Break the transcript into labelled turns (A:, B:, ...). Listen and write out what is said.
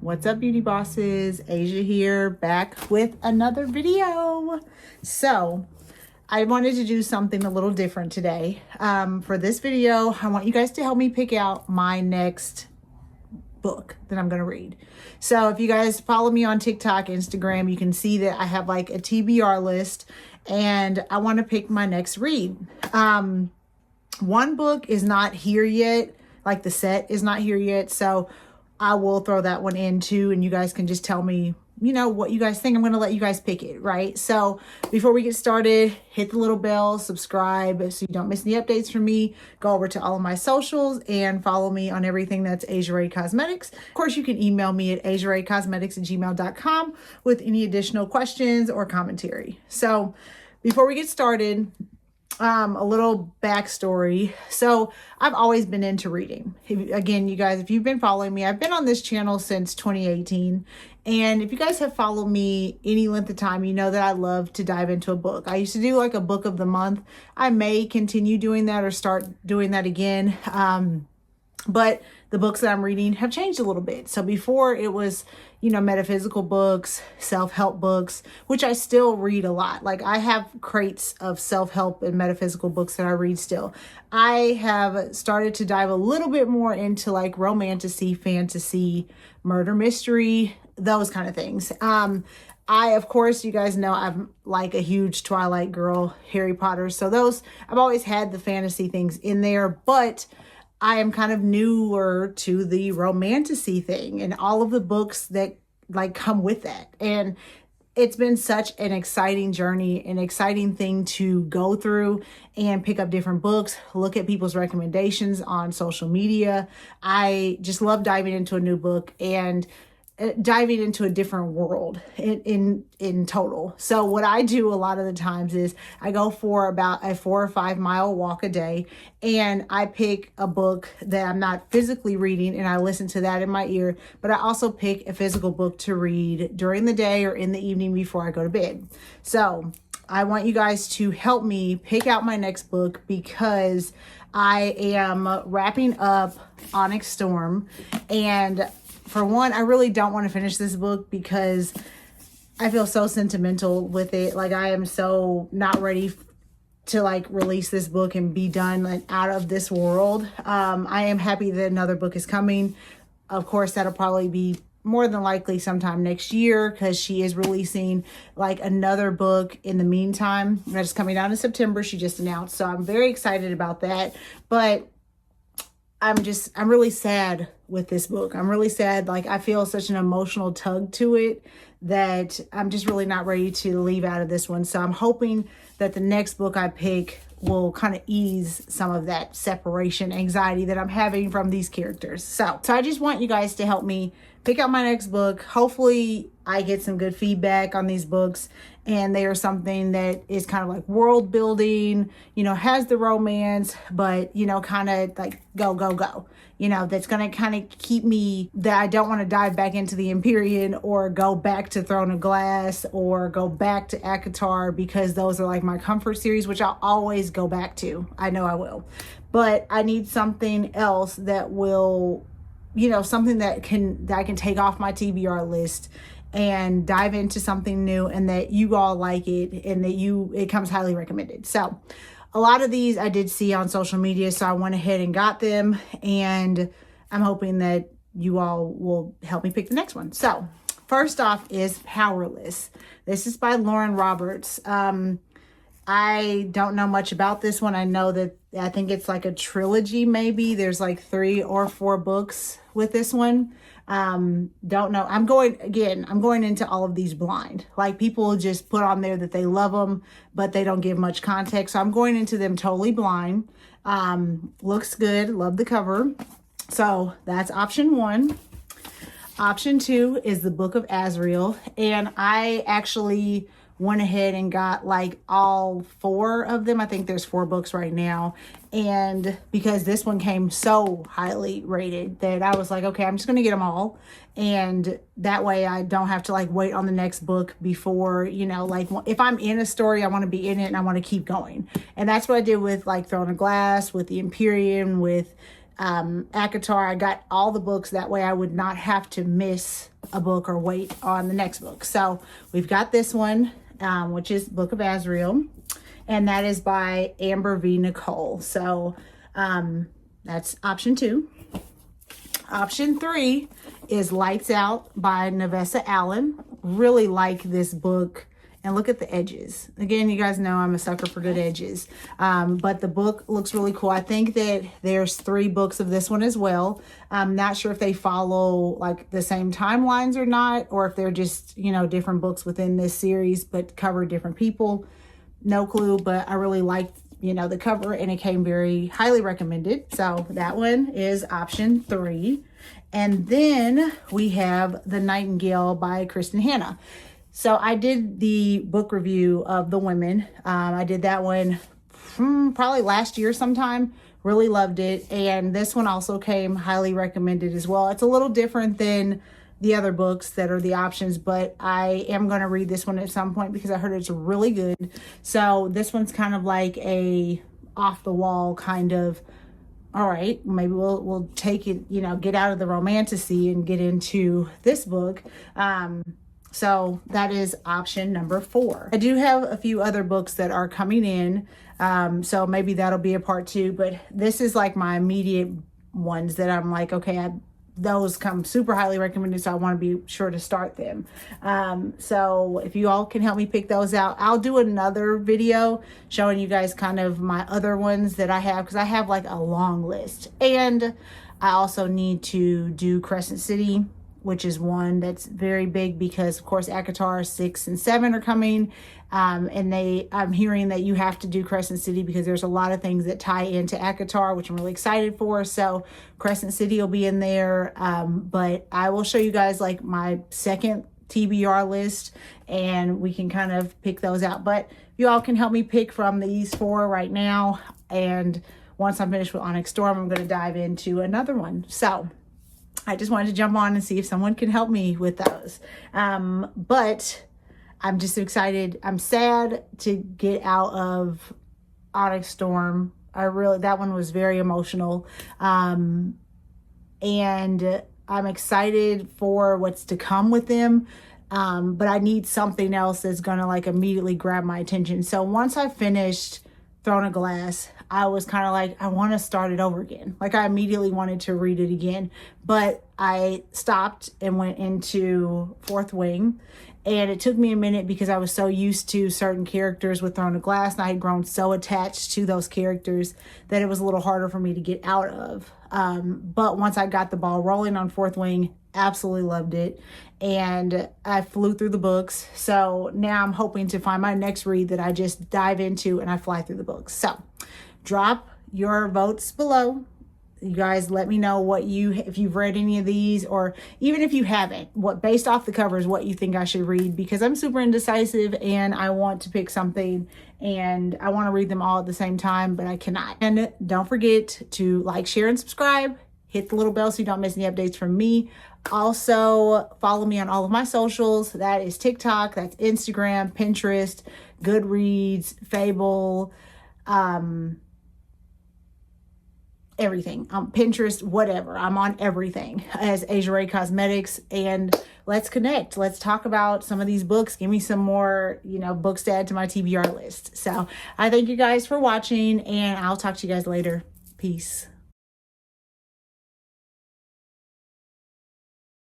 A: What's up, beauty bosses? Asia here, back with another video. So I wanted to do something a little different today. For this video, I want you guys to help me pick out my next book that I'm going to read. So if you guys follow me on TikTok, Instagram, you can see that I have like a TBR list and I want to pick my next read. One book is not here yet, like the set is not here yet. So I will throw that one in too, and you guys can just tell me, you know, what you guys think. I'm going to let you guys pick it, right? So before we get started, hit the little bell, subscribe so you don't miss any updates from me. Go over to all of my socials and follow me on everything that's Asia Ray Cosmetics. Of course, you can email me at asiaraycosmetics@gmail.com with any additional questions or commentary. So before we get started, a little backstory. So I've always been into reading. Again, you guys, if you've been following me, I've been on this channel since 2018. And if you guys have followed me any length of time, you know that I love to dive into a book. I used to do like a book of the month. I may continue doing that or start doing that again. But the books that I'm reading have changed a little bit. So before it was, you know, metaphysical books, self-help books, which I still read a lot. Like I have crates of self-help and metaphysical books that I read still. I have started to dive a little bit more into like romantasy, fantasy, murder mystery, those kind of things. Of course, you guys know I'm like a huge Twilight girl, Harry Potter. So those, I've always had the fantasy things in there, but I am kind of newer to the romantasy thing and all of the books that like come with that. And it's been such an exciting journey, an exciting thing to go through and pick up different books, look at people's recommendations on social media. I just love diving into a new book and diving into a different world in total. So what I do a lot of the times is I go for about a 4 or 5 mile walk a day and I pick a book that I'm not physically reading and I listen to that in my ear, but I also pick a physical book to read during the day or in the evening before I go to bed. So I want you guys to help me pick out my next book because I am wrapping up Onyx Storm, and for one, I really don't want to finish this book because I feel so sentimental with it. Like I am so not ready to like release this book and be done like out of this world. I am happy that another book is coming. Of course, that'll probably be more than likely sometime next year because she is releasing like another book in the meantime. That's coming out in September. She just announced. So I'm very excited about that. But I'm really sad with this book. I'm really sad. Like I feel such an emotional tug to it that I'm just really not ready to leave out of this one. So I'm hoping that the next book I pick will kind of ease some of that separation anxiety that I'm having from these characters. So I just want you guys to help me pick out my next book. Hopefully I get some good feedback on these books and they are something that is kind of like world building, you know, has the romance, but, you know, kind of like go, you know, that's going to kind of keep me that I don't want to dive back into the Empyrean or go back to Throne of Glass or go back to ACOTAR because those are like my comfort series, which I'll always go back to. I know I will, but I need something else that will, you know, something that I can take off my TBR list and dive into something new and that you all like it and that it comes highly recommended. So a lot of these I did see on social media, so I went ahead and got them and I'm hoping that you all will help me pick the next one. So first off is Powerless. This is by Lauren Roberts. I don't know much about this one. I know that I think it's like a trilogy maybe. There's like 3 or 4 books with this one. Don't know. I'm going into all of these blind. Like people just put on there that they love them, but they don't give much context. So I'm going into them totally blind. Looks good. Love the cover. So that's option 1. Option 2 is the Book of Azrael. And I actually went ahead and got like all 4 of them. I think there's 4 books right now. And because this one came so highly rated that I was like, okay, I'm just going to get them all. And that way I don't have to like wait on the next book before, you know, like if I'm in a story, I want to be in it and I want to keep going. And that's what I did with like Throne of Glass, with the Empyrean, with ACOTAR. I got all the books, that way I would not have to miss a book or wait on the next book. So we've got this one, which is Book of Azrael, and that is by Amber V. Nicole. So that's option 2. Option 3 is Lights Out by Nevessa Allen. Really like this book. And look at the edges. Again, you guys know I'm a sucker for good edges. But the book looks really cool. I think that there's 3 books of this one as well. I'm not sure if they follow like the same timelines or not, or if they're just, you know, different books within this series, but cover different people. No clue, but I really liked, you know, the cover, and it came very highly recommended. So that one is option 3. And then we have The Nightingale by Kristen Hanna. So I did the book review of The Women. I did that one probably last year sometime. Really loved it. And this one also came highly recommended as well. It's a little different than the other books that are the options, but I am going to read this one at some point because I heard it's really good. So this one's kind of like a off the wall kind of, all right, maybe we'll take it, you know, get out of the romantasy and get into this book. So that is option number 4. I do have a few other books that are coming in. So maybe that'll be a part 2, but this is like my immediate ones that I'm like, okay, those come super highly recommended, so I want to be sure to start them. So if you all can help me pick those out, I'll do another video showing you guys kind of my other ones that I have, because I have like a long list. And I also need to do Crescent City, which is one that's very big because, of course, ACOTAR 6 and 7 are coming. And I'm hearing that you have to do Crescent City because there's a lot of things that tie into ACOTAR, which I'm really excited for. So Crescent City will be in there. But I will show you guys like my second TBR list, and we can kind of pick those out. But you all can help me pick from these 4 right now. And once I'm finished with Onyx Storm, I'm going to dive into another one. So I just wanted to jump on and see if someone can help me with those. But I'm just excited. I'm sad to get out of Onyx Storm. That one was very emotional. And I'm excited for what's to come with them. But I need something else that's going to like immediately grab my attention. So once I finished Throne of Glass, I was kind of like, I want to start it over again. Like I immediately wanted to read it again, but I stopped and went into Fourth Wing, and it took me a minute because I was so used to certain characters with Throne of Glass, and I had grown so attached to those characters that it was a little harder for me to get out of. But once I got the ball rolling on Fourth Wing, absolutely loved it. And I flew through the books. So now I'm hoping to find my next read that I just dive into and I fly through the books. So drop your votes below. You guys let me know if you've read any of these, or even if you haven't, based off the covers, what you think I should read, because I'm super indecisive and I want to pick something and I want to read them all at the same time, but I cannot. And don't forget to like, share, and subscribe. Hit the little bell so you don't miss any updates from me. Also, follow me on all of my socials. That is TikTok, that's Instagram, Pinterest, Goodreads, Fable, everything. Pinterest, whatever. I'm on everything as Asia Ray Cosmetics. And let's connect. Let's talk about some of these books. Give me some more, books to add to my TBR list. So I thank you guys for watching, and I'll talk to you guys later. Peace.